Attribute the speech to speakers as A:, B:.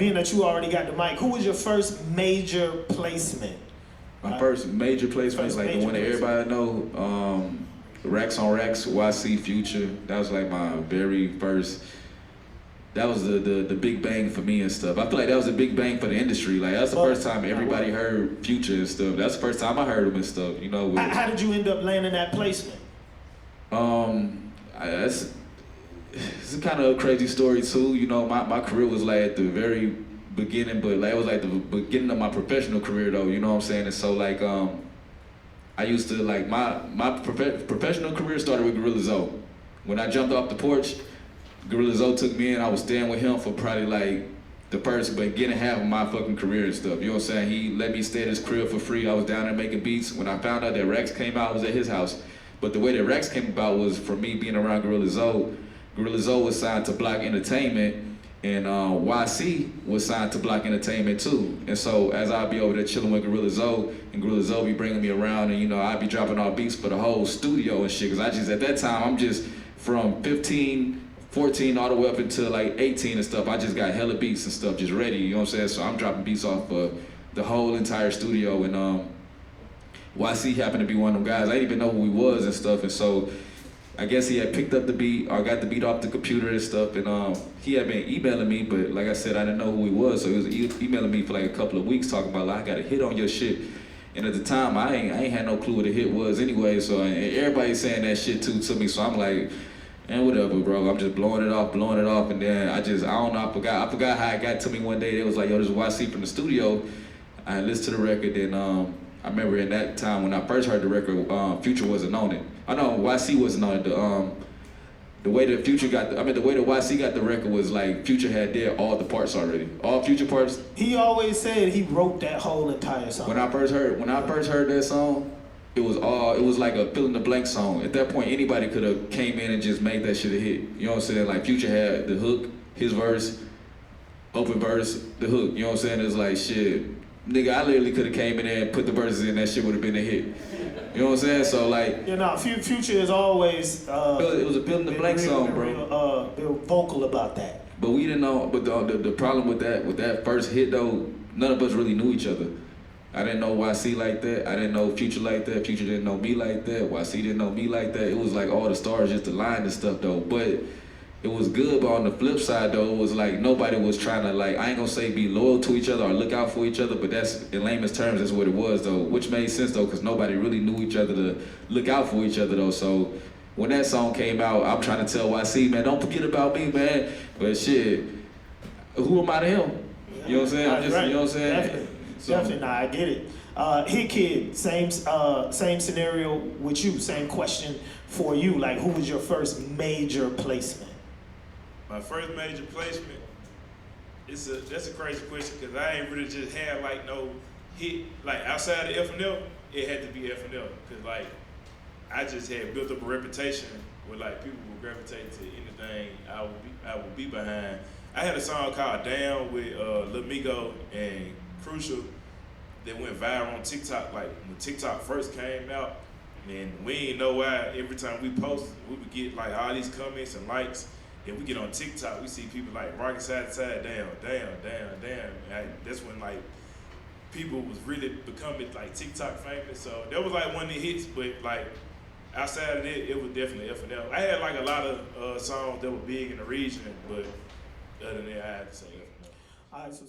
A: being that you already got the mic, who was your first major placement?
B: My first major placement is like the one that everybody know. Racks on Racks, YC Future. That was like my very first. That was the big bang for me and stuff. I feel like that was a big bang for the industry. Like that's the first time everybody heard Future and stuff. That's the first time I heard him and stuff. You know.
A: How did you end up landing that placement?
B: It's kind of a crazy story too. You know, my career was like at the very beginning, but like it was like the beginning of my professional career though. You know what I'm saying? And so like I used to like my professional career started with Gorilla Zoe. When I jumped off the porch, Gorilla Zoe took me in. I was staying with him for probably like the first beginning half of my fucking career and stuff. You know what I'm saying? He let me stay at his crib for free. I was down there making beats. When I found out that Rex came out, I was at his house. But the way that Rex came about was from me being around Gorilla Zoe. Gorilla Zoe was signed to Block Entertainment, and YC was signed to Block Entertainment too. And so as I'd be over there chilling with Gorilla Zoe, and Gorilla Zoe be bringing me around, and you know, I'd be dropping all beats for the whole studio and shit, cause I just, at that time, I'm just from 15, 14 all the way up until like 18 and stuff, I just got hella beats and stuff just ready, you know what I'm saying? So I'm dropping beats off the whole entire studio, and YC happened to be one of them guys. I didn't even know who he was and stuff, and so I guess he had picked up the beat or got the beat off the computer and stuff, and he had been emailing me, but like I said, I didn't know who he was, so he was emailing me for like a couple of weeks talking about like, I got a hit on your shit. And at the time, I ain't had no clue what a hit was anyway, so and everybody's saying that shit too to me, so I'm like, man, whatever, bro. I'm just blowing it off, and then I don't know, I forgot how it got to me one day. It was like, yo, this is YC from the studio. I listened to the record, and I remember in that time when I first heard the record, Future wasn't on it. I know YC wasn't on it. The way that Future got, the way that YC got the record was like Future had did all the parts already, all Future parts.
A: He always said he wrote that whole entire song.
B: When I first heard that song, it was like a fill in the blank song. At that point, anybody could have came in and just made that shit a hit. You know what I'm saying? Like Future had the hook, his verse, open verse, the hook. You know what I'm saying? It's like shit, nigga. I literally could have came in there and put the verses in. That shit would have been a hit. You know what I'm saying? So like,
A: you know, Future is always
B: it was a fill in the blank song, bro.
A: Real vocal about that.
B: But we didn't know. But the problem with that first hit though, none of us really knew each other. I didn't know YC like that. I didn't know Future like that. Future didn't know me like that. YC didn't know me like that. It was like all the stars just aligned and stuff though. But it was good, but on the flip side though, it was like nobody was trying to like, I ain't gonna say be loyal to each other or look out for each other, but that's, in layman's terms, that's what it was though, which made sense though, because nobody really knew each other to look out for each other though. So when that song came out, I'm trying to tell YC, man, don't forget about me, man. But shit, who am I to him? You know what I'm saying? I'm just, right. You know what I'm saying?
A: Definitely, nah, I get it. Hitkidd, same scenario with you, same question for you. Like, who was your first major placement?
C: My first major placement, that's a crazy question because I ain't really just had like no hit, like outside of FNL, it had to be FNL. Cause like, I just had built up a reputation where like people would gravitate to anything I would be behind. I had a song called Down with Lil Migo and Crucial that went viral on TikTok, like when TikTok first came out, and we ain't know why every time we post, we would get like all these comments and likes. And we get on TikTok, we see people like rocking side to side, down. That's when like people was really becoming like TikTok famous. So that was like one of the hits, but like outside of it, it was definitely FNL. I had like a lot of songs that were big in the region, but other than that, I had to say FNL.
A: All right, so